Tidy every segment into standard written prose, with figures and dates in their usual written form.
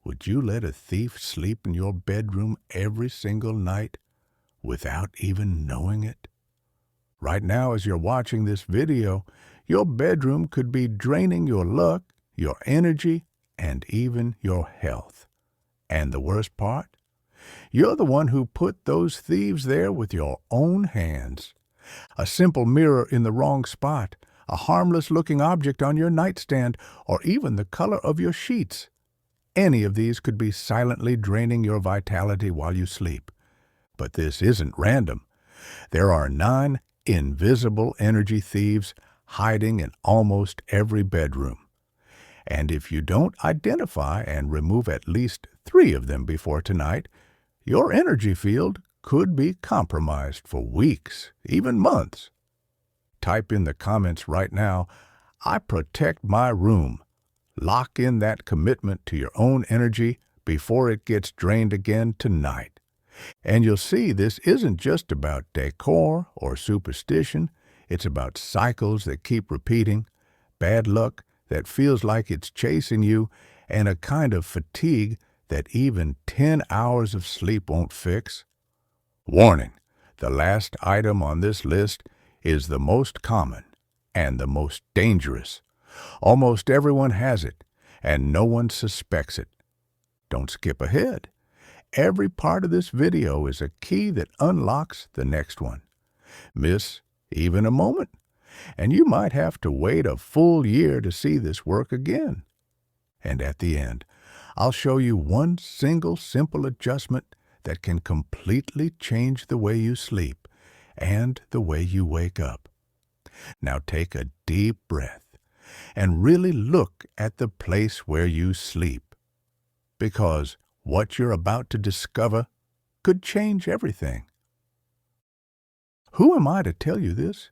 Would you let a thief sleep in your bedroom every single night without even knowing it? Right now, as you're watching this video, your bedroom could be draining your luck, your energy, and even your health. And the worst part? You're the one who put those thieves there with your own hands. A simple mirror in the wrong spot, a harmless-looking object on your nightstand, or even the color of your sheets. Any of these could be silently draining your vitality while you sleep. But this isn't random. There are 9 invisible energy thieves hiding in almost every bedroom. And if you don't identify and remove at least 3 of them before tonight, your energy field could be compromised for weeks, even months. Type in the comments right now, "I protect my room." Lock in that commitment to your own energy before it gets drained again tonight. And you'll see this isn't just about decor or superstition. It's about cycles that keep repeating, bad luck that feels like it's chasing you, and a kind of fatigue that even 10 hours of sleep won't fix. Warning, the last item on this list is the most common and the most dangerous. Almost everyone has it, and no one suspects it. Don't skip ahead. Every part of this video is a key that unlocks the next one. Miss even a moment, and you might have to wait a full year to see this work again. And at the end, I'll show you one single simple adjustment that can completely change the way you sleep and the way you wake up. Now take a deep breath and really look at the place where you sleep, because what you're about to discover could change everything. Who am I to tell you this,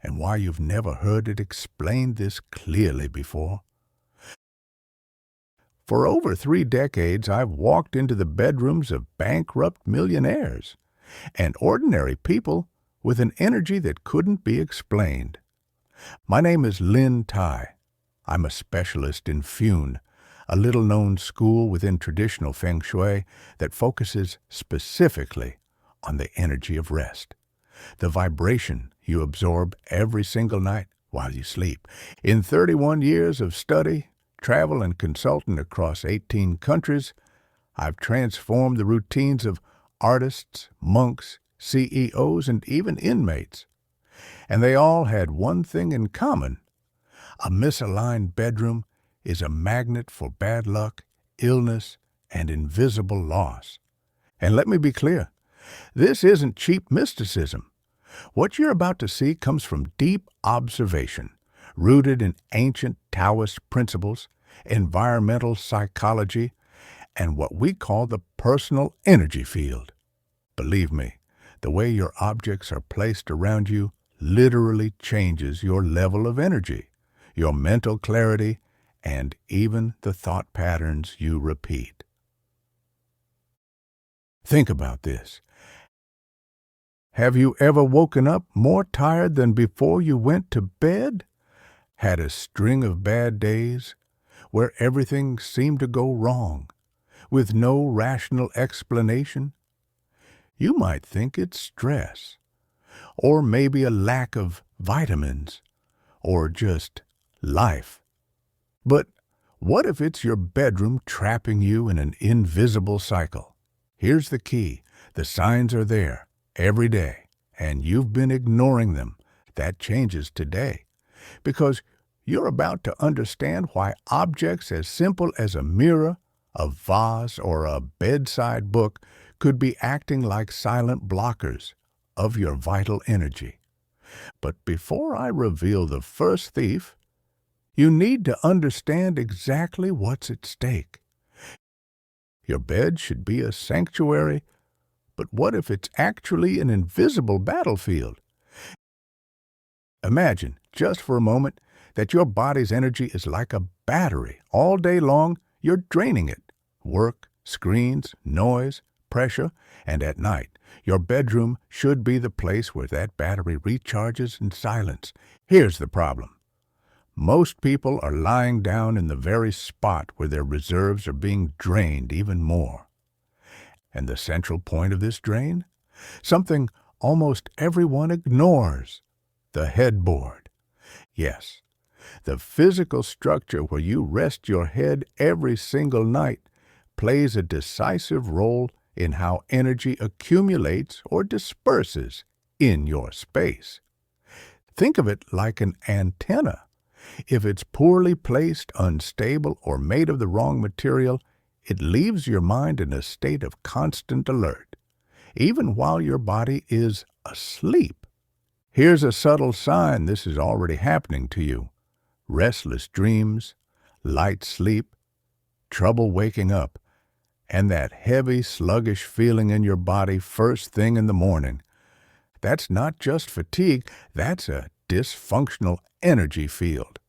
and why you've never heard it explained this clearly before? For over 3 decades, I've walked into the bedrooms of bankrupt millionaires and ordinary people with an energy that couldn't be explained. My name is Lin Tai. I'm a specialist in Feng, a little-known school within traditional Feng Shui that focuses specifically on the energy of rest, the vibration you absorb every single night while you sleep. In 31 years of study, travel, and consulting across 18 countries, I've transformed the routines of artists, monks, CEOs, and even inmates. And they all had one thing in common. A misaligned bedroom is a magnet for bad luck, illness, and invisible loss. And let me be clear, this isn't cheap mysticism. What you're about to see comes from deep observation, rooted in ancient Taoist principles, environmental psychology, and what we call the personal energy field. Believe me, the way your objects are placed around you literally changes your level of energy, your mental clarity, and even the thought patterns you repeat. Think about this. Have you ever woken up more tired than before you went to bed? Had a string of bad days where everything seemed to go wrong, with no rational explanation? You might think it's stress, or maybe a lack of vitamins, or just life. But what if it's your bedroom trapping you in an invisible cycle? Here's the key. The signs are there every day, and you've been ignoring them. That changes today, because you're about to understand why objects as simple as a mirror, a vase, or a bedside book could be acting like silent blockers of your vital energy. But before I reveal the first thief, you need to understand exactly what's at stake. Your bed should be a sanctuary, but what if it's actually an invisible battlefield? Imagine, just for a moment, that your body's energy is like a battery. All day long, you're draining it. Work, screens, noise, pressure, and at night, your bedroom should be the place where that battery recharges in silence. Here's the problem. Most people are lying down in the very spot where their reserves are being drained even more. And the central point of this drain? Something almost everyone ignores: the headboard. Yes, the physical structure where you rest your head every single night plays a decisive role in how energy accumulates or disperses in your space. Think of it like an antenna. If it's poorly placed, unstable, or made of the wrong material, it leaves your mind in a state of constant alert, even while your body is asleep. Here's a subtle sign this is already happening to you: restless dreams, light sleep, trouble waking up, and that heavy, sluggish feeling in your body first thing in the morning. That's not just fatigue, that's a dysfunctional energy field.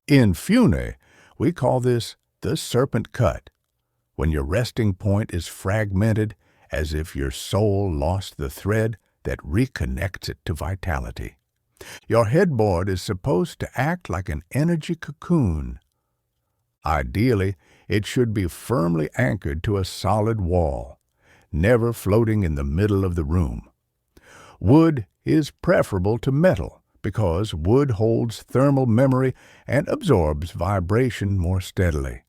In Feng we call this the serpent cut, when your resting point is fragmented, as if your soul lost the thread that reconnects it to vitality. Your headboard is supposed to act like an energy cocoon. Ideally, it should be firmly anchored to a solid wall, never floating in the middle of the room. Wood is preferable to metal because wood holds thermal memory and absorbs vibration more steadily.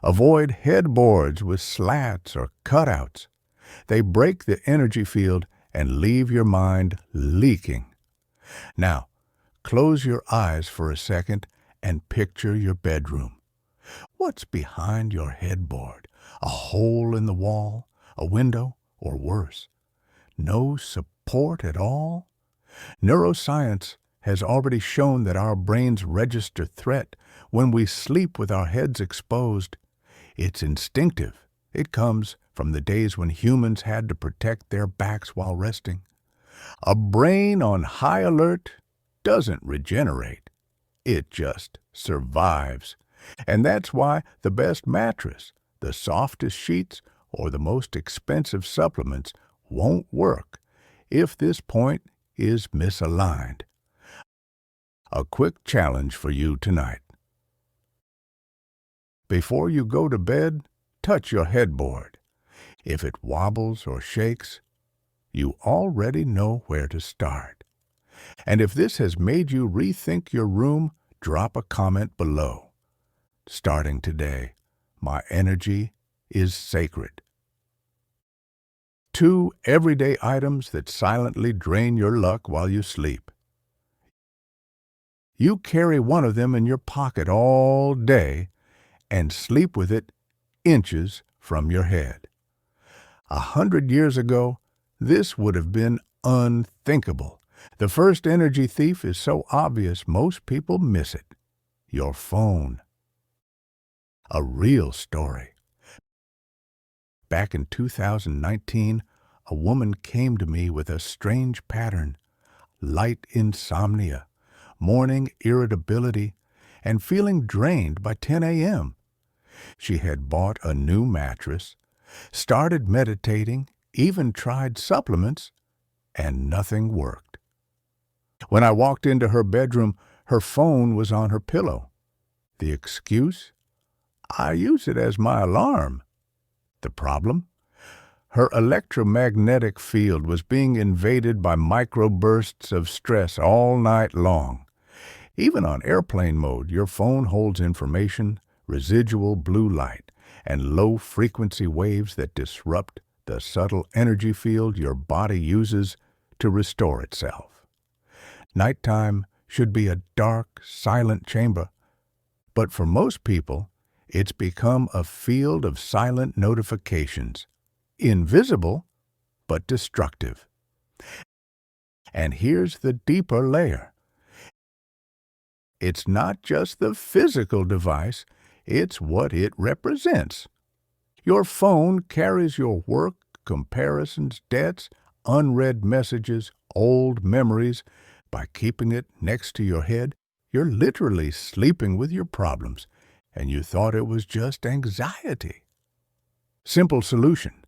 Avoid headboards with slats or cutouts. They break the energy field and leave your mind leaking. Now, close your eyes for a second and picture your bedroom. What's behind your headboard? A hole in the wall? A window? Or worse, no support at all? Neuroscience has already shown that our brains register threat when we sleep with our heads exposed. It's instinctive. It comes from the days when humans had to protect their backs while resting. A brain on high alert doesn't regenerate. It just survives. And that's why the best mattress, the softest sheets, or the most expensive supplements won't work if this point is misaligned. A quick challenge for you tonight. Before you go to bed, touch your headboard. If it wobbles or shakes, you already know where to start. And if this has made you rethink your room, drop a comment below. Starting today, my energy is sacred. 2 everyday items that silently drain your luck while you sleep. You carry one of them in your pocket all day and sleep with it inches from your head. 100 years ago, this would have been unthinkable. The first energy thief is so obvious most people miss it: your phone. A real story. Back in 2019, a woman came to me with a strange pattern: light insomnia, morning irritability, and feeling drained by 10 a.m. She had bought a new mattress, started meditating, even tried supplements, and nothing worked. When I walked into her bedroom, her phone was on her pillow. The excuse? I use it as my alarm. The problem? Her electromagnetic field was being invaded by microbursts of stress all night long. Even on airplane mode, your phone holds information, residual blue light, and low-frequency waves that disrupt the subtle energy field your body uses to restore itself. Nighttime should be a dark, silent chamber, but for most people, it's become a field of silent notifications, invisible but destructive. And here's the deeper layer. It's not just the physical device, it's what it represents. Your phone carries your work, comparisons, debts, unread messages, old memories. By keeping it next to your head, you're literally sleeping with your problems, and you thought it was just anxiety. Simple solution: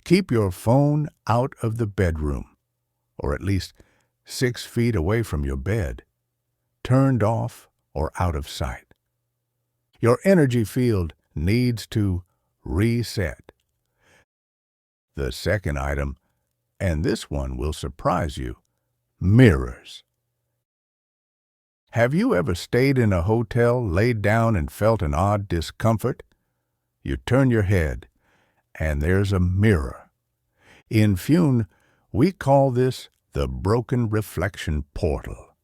keep your phone out of the bedroom, or at least 6 feet away from your bed, turned off or out of sight. Your energy field needs to reset. The second item, and this one will surprise you, mirrors. Have you ever stayed in a hotel, laid down, and felt an odd discomfort? You turn your head, and there's a mirror. In Feng, we call this the broken reflection portal.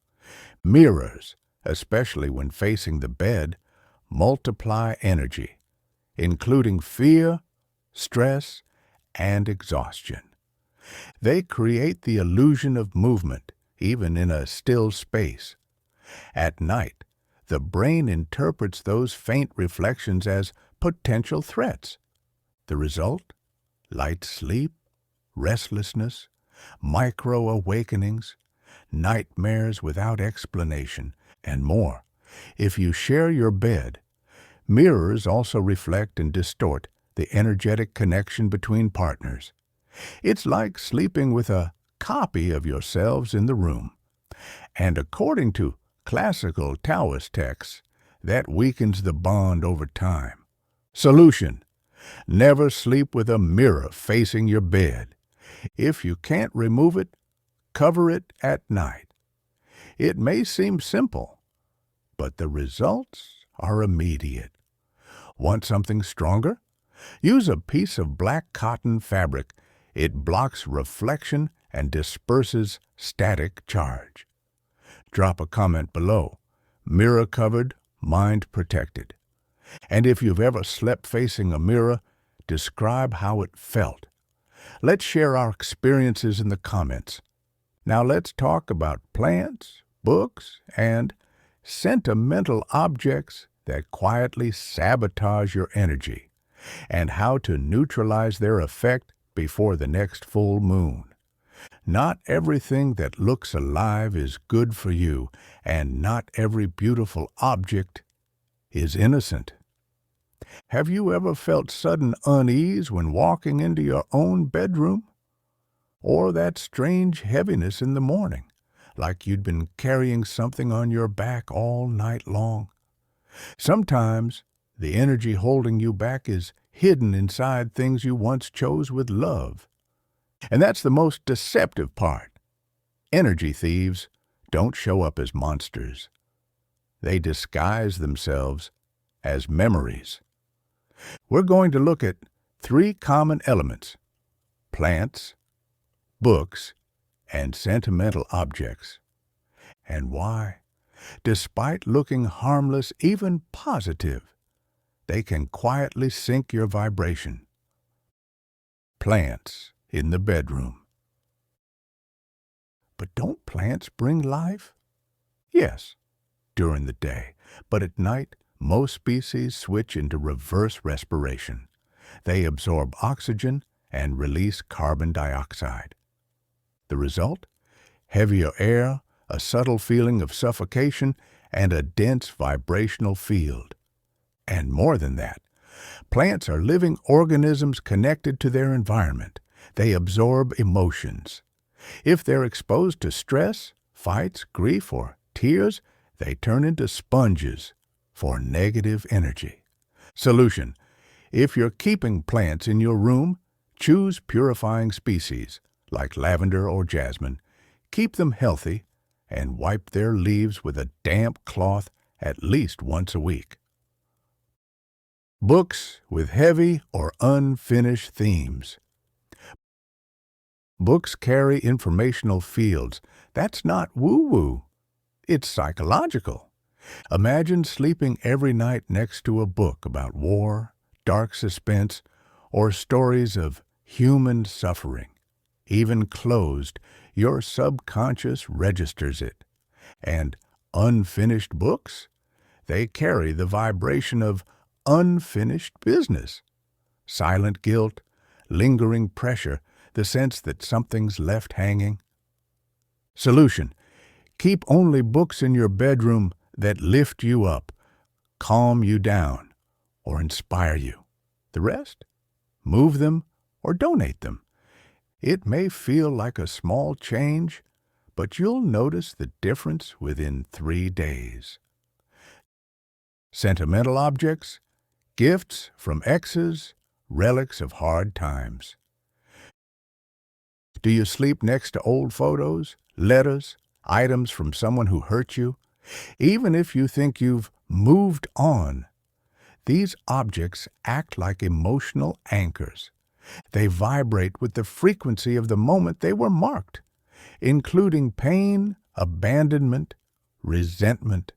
Mirrors, especially when facing the bed, multiply energy, including fear, stress, and exhaustion. They create the illusion of movement, even in a still space. At night, the brain interprets those faint reflections as potential threats. The result? Light sleep, restlessness, micro-awakenings, nightmares without explanation, and more. If you share your bed, mirrors also reflect and distort the energetic connection between partners. It's like sleeping with a copy of yourselves in the room. And according to classical Taoist texts, that weakens the bond over time. Solution: never sleep with a mirror facing your bed. If you can't remove it, cover it at night. It may seem simple, but the results are immediate. Want something stronger? Use a piece of black cotton fabric. It blocks reflection and disperses static charge. Drop a comment below. Mirror covered, mind protected. And if you've ever slept facing a mirror, describe how it felt. Let's share our experiences in the comments. Now let's talk about plants, books, and sentimental objects that quietly sabotage your energy, and how to neutralize their effect before the next full moon. Not everything that looks alive is good for you, and not every beautiful object is innocent. Have you ever felt sudden unease when walking into your own bedroom? Or that strange heaviness in the morning, like you'd been carrying something on your back all night long? Sometimes the energy holding you back is hidden inside things you once chose with love. And that's the most deceptive part. Energy thieves don't show up as monsters. They disguise themselves as memories. We're going to look at 3 common elements: plants, books, and sentimental objects. And why, despite looking harmless, even positive, they can quietly sink your vibration. Plants in the bedroom. But don't plants bring life? Yes, during the day, but at night, most species switch into reverse respiration. They absorb oxygen and release carbon dioxide. The result? Heavier air, a subtle feeling of suffocation, and a dense vibrational field. And more than that, plants are living organisms connected to their environment. They absorb emotions. If they're exposed to stress, fights, grief, or tears, they turn into sponges for negative energy. Solution: if you're keeping plants in your room, choose purifying species like lavender or jasmine. Keep them healthy and wipe their leaves with a damp cloth at least once a week. Books with heavy or unfinished themes. Books carry informational fields. That's not woo-woo. It's psychological. Imagine sleeping every night next to a book about war, dark suspense, or stories of human suffering. Even closed, your subconscious registers it. And unfinished books? They carry the vibration of unfinished business. Silent guilt, lingering pressure, the sense that something's left hanging. Solution: keep only books in your bedroom that lift you up, calm you down, or inspire you. The rest? Move them or donate them. It may feel like a small change, but you'll notice the difference within 3 days. Sentimental objects, gifts from exes, relics of hard times. Do you sleep next to old photos, letters, items from someone who hurt you? Even if you think you've moved on, these objects act like emotional anchors. They vibrate with the frequency of the moment they were marked, including pain, abandonment, resentment.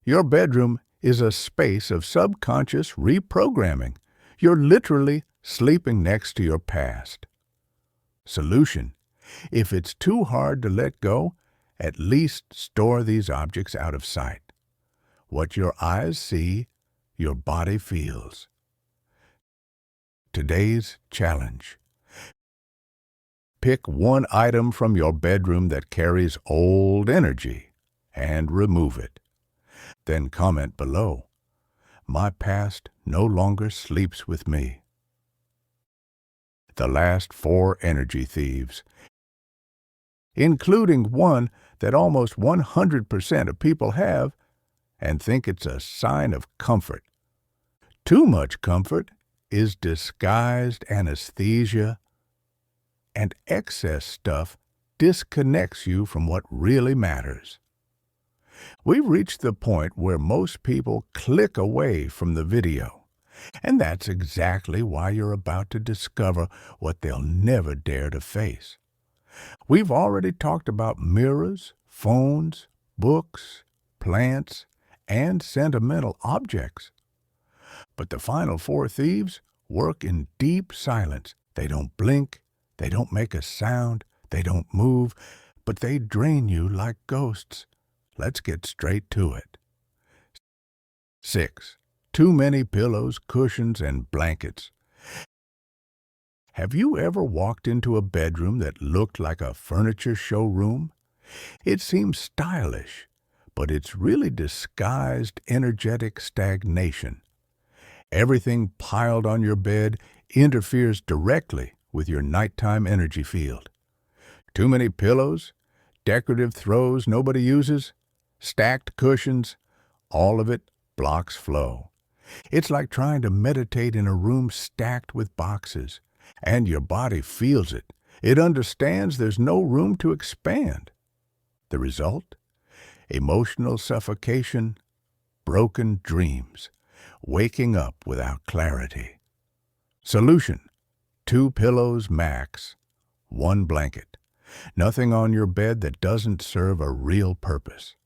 Your bedroom is a space of subconscious reprogramming. You're literally sleeping next to your past. Solution: if it's too hard to let go, at least store these objects out of sight. What your eyes see, your body feels. Today's challenge: pick one item from your bedroom that carries old energy and remove it. Then comment below, "My past no longer sleeps with me." The last 4 energy thieves, including one that almost 100% of people have and think it's a sign of comfort. Too much comfort is disguised anesthesia, and excess stuff disconnects you from what really matters. We've reached the point where most people click away from the video, and that's exactly why you're about to discover what they'll never dare to face. We've already talked about mirrors, phones, books, plants, and sentimental objects. But the final 4 thieves work in deep silence. They don't blink, they don't make a sound, they don't move, but they drain you like ghosts. Let's get straight to it. 6. Too many pillows, cushions, and blankets. Have you ever walked into a bedroom that looked like a furniture showroom? It seems stylish, but it's really disguised energetic stagnation. Everything piled on your bed interferes directly with your nighttime energy field. Too many pillows, decorative throws nobody uses, stacked cushions, all of it blocks flow. It's like trying to meditate in a room stacked with boxes, and your body feels it. It understands there's no room to expand. The result? Emotional suffocation, broken dreams, waking up without clarity. Solution: 2 pillows max, 1 blanket. Nothing on your bed that doesn't serve a real purpose.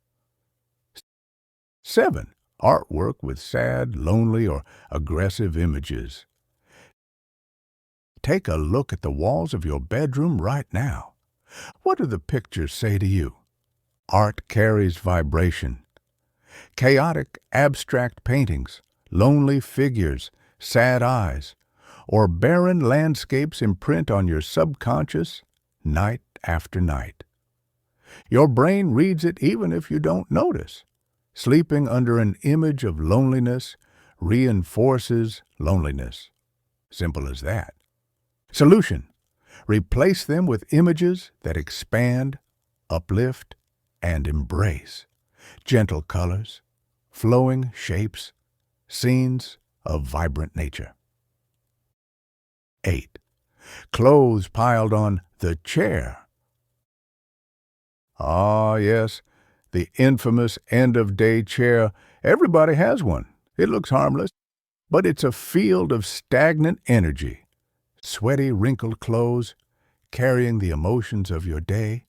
7. Artwork with sad, lonely, or aggressive images. Take a look at the walls of your bedroom right now. What do the pictures say to you? Art carries vibration. Chaotic, abstract paintings, lonely figures, sad eyes, or barren landscapes imprint on your subconscious night after night. Your brain reads it even if you don't notice. Sleeping under an image of loneliness reinforces loneliness. Simple as that. Solution: replace them with images that expand, uplift, and embrace. Gentle colors, flowing shapes, scenes of vibrant nature. 8. Clothes piled on the chair. Ah, yes, the infamous end-of-day chair. Everybody has one. It looks harmless, but it's a field of stagnant energy. Sweaty, wrinkled clothes, carrying the emotions of your day,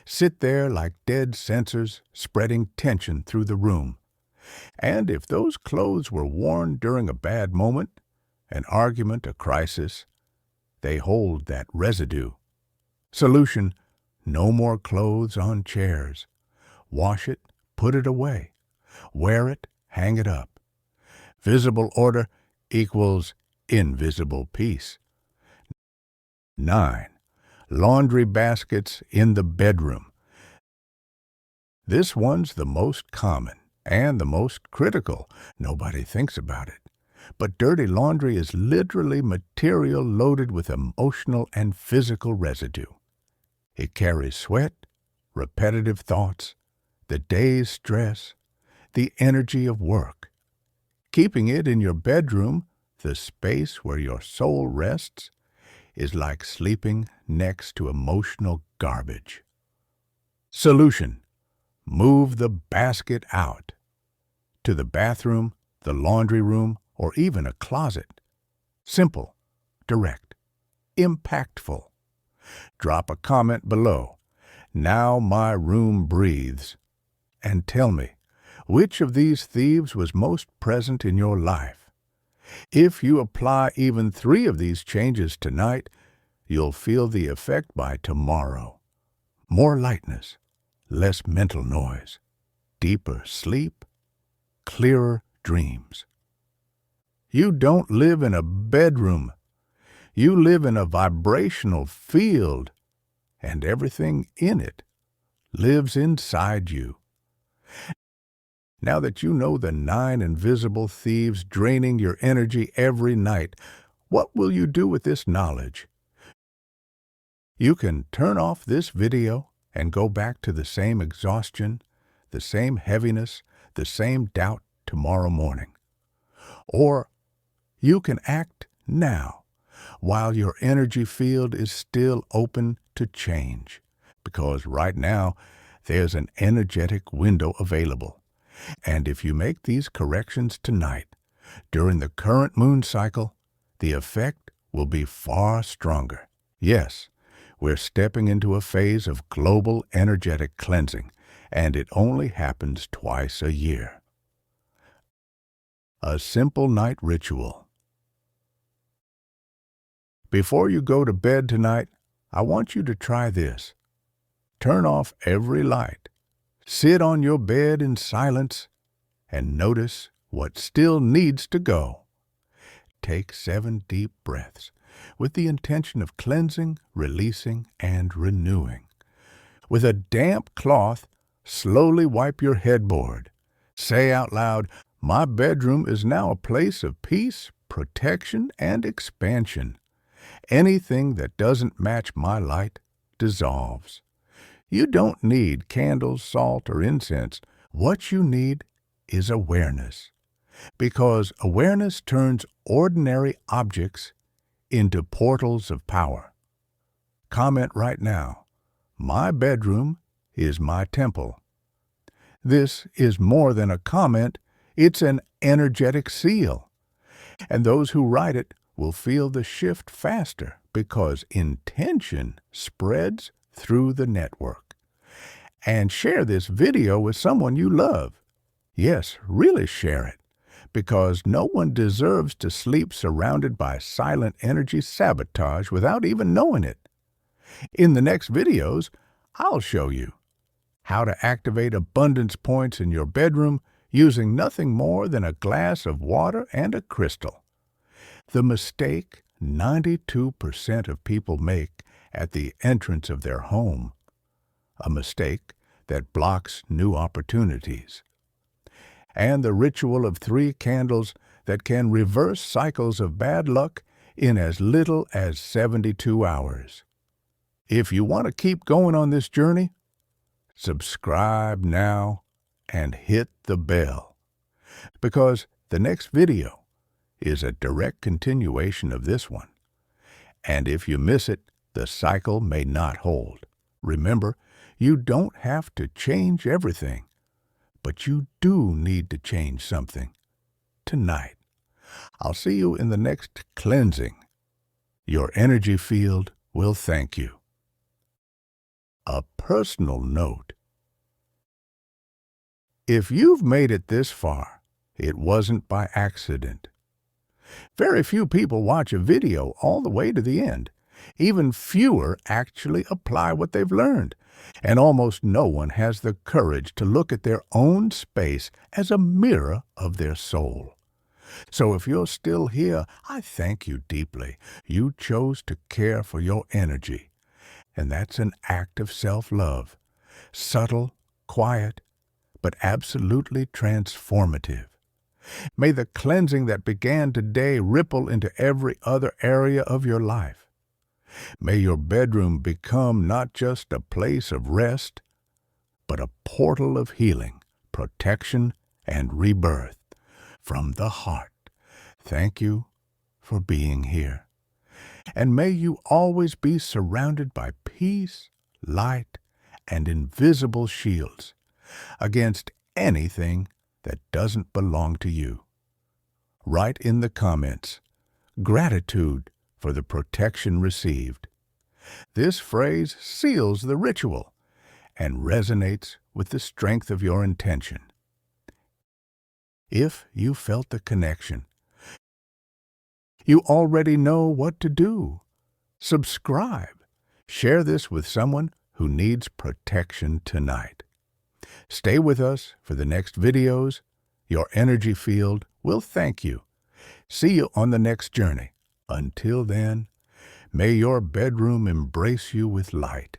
sit there like dead sensors, spreading tension through the room. And if those clothes were worn during a bad moment, an argument, a crisis, they hold that residue. Solution: no more clothes on chairs. Wash it, put it away. Wear it, hang it up. Visible order equals invisible peace. 9. Laundry baskets in the bedroom. This one's the most common and the most critical. Nobody thinks about it. But dirty laundry is literally material loaded with emotional and physical residue. It carries sweat, repetitive thoughts, the day's stress, the energy of work. Keeping it in your bedroom, the space where your soul rests, is like sleeping next to emotional garbage. Solution: move the basket out to the bathroom, the laundry room, or even a closet. Simple, direct, impactful. Drop a comment below. Now my room breathes. And tell me, which of these thieves was most present in your life? If you apply even 3 of these changes tonight, you'll feel the effect by tomorrow. More lightness, less mental noise, deeper sleep, clearer dreams. You don't live in a bedroom. You live in a vibrational field, and everything in it lives inside you. Now that you know the 9 invisible thieves draining your energy every night, what will you do with this knowledge? You can turn off this video and go back to the same exhaustion, the same heaviness, the same doubt tomorrow morning. Or you can act now, while your energy field is still open to change, because right now there's an energetic window available. And if you make these corrections tonight, during the current moon cycle, the effect will be far stronger. Yes, we're stepping into a phase of global energetic cleansing, and it only happens twice a year. A simple night ritual. Before you go to bed tonight, I want you to try this. Turn off every light. Sit on your bed in silence and notice what still needs to go. Take 7 deep breaths with the intention of cleansing, releasing, and renewing. With a damp cloth, slowly wipe your headboard. Say out loud, "My bedroom is now a place of peace, protection, and expansion. Anything that doesn't match my light dissolves." You don't need candles, salt, or incense. What you need is awareness, because awareness turns ordinary objects into portals of power. Comment right now, "My bedroom is my temple." This is more than a comment, it's an energetic seal. And those who write it will feel the shift faster, because intention spreads through the network. And share this video with someone you love. Yes, really share it, because no one deserves to sleep surrounded by silent energy sabotage without even knowing it. In the next videos, I'll show you how to activate abundance points in your bedroom using nothing more than a glass of water and a crystal. The mistake 92% of people make at the entrance of their home, a mistake that blocks new opportunities. And the ritual of 3 candles that can reverse cycles of bad luck in as little as 72 hours. If you want to keep going on this journey, subscribe now and hit the bell, because the next video is a direct continuation of this one. And if you miss it, the cycle may not hold. Remember, you don't have to change everything, but you do need to change something tonight. I'll see you in the next cleansing. Your energy field will thank you. A personal note. If you've made it this far, it wasn't by accident. Very few people watch a video all the way to the end. Even fewer actually apply what they've learned. And almost no one has the courage to look at their own space as a mirror of their soul. So if you're still here, I thank you deeply. You chose to care for your energy. And that's an act of self-love. Subtle, quiet, but absolutely transformative. May the cleansing that began today ripple into every other area of your life. May your bedroom become not just a place of rest, but a portal of healing, protection, and rebirth. from the heart, thank you for being here. And may you always be surrounded by peace, light, and invisible shields against anything that doesn't belong to you. Write in the comments, gratitude for the protection received. This phrase seals the ritual and resonates with the strength of your intention. If you felt the connection, you already know what to do. Subscribe. Share this with someone who needs protection tonight. Stay with us for the next videos. Your energy field will thank you. See you on the next journey. Until then, may your bedroom embrace you with light.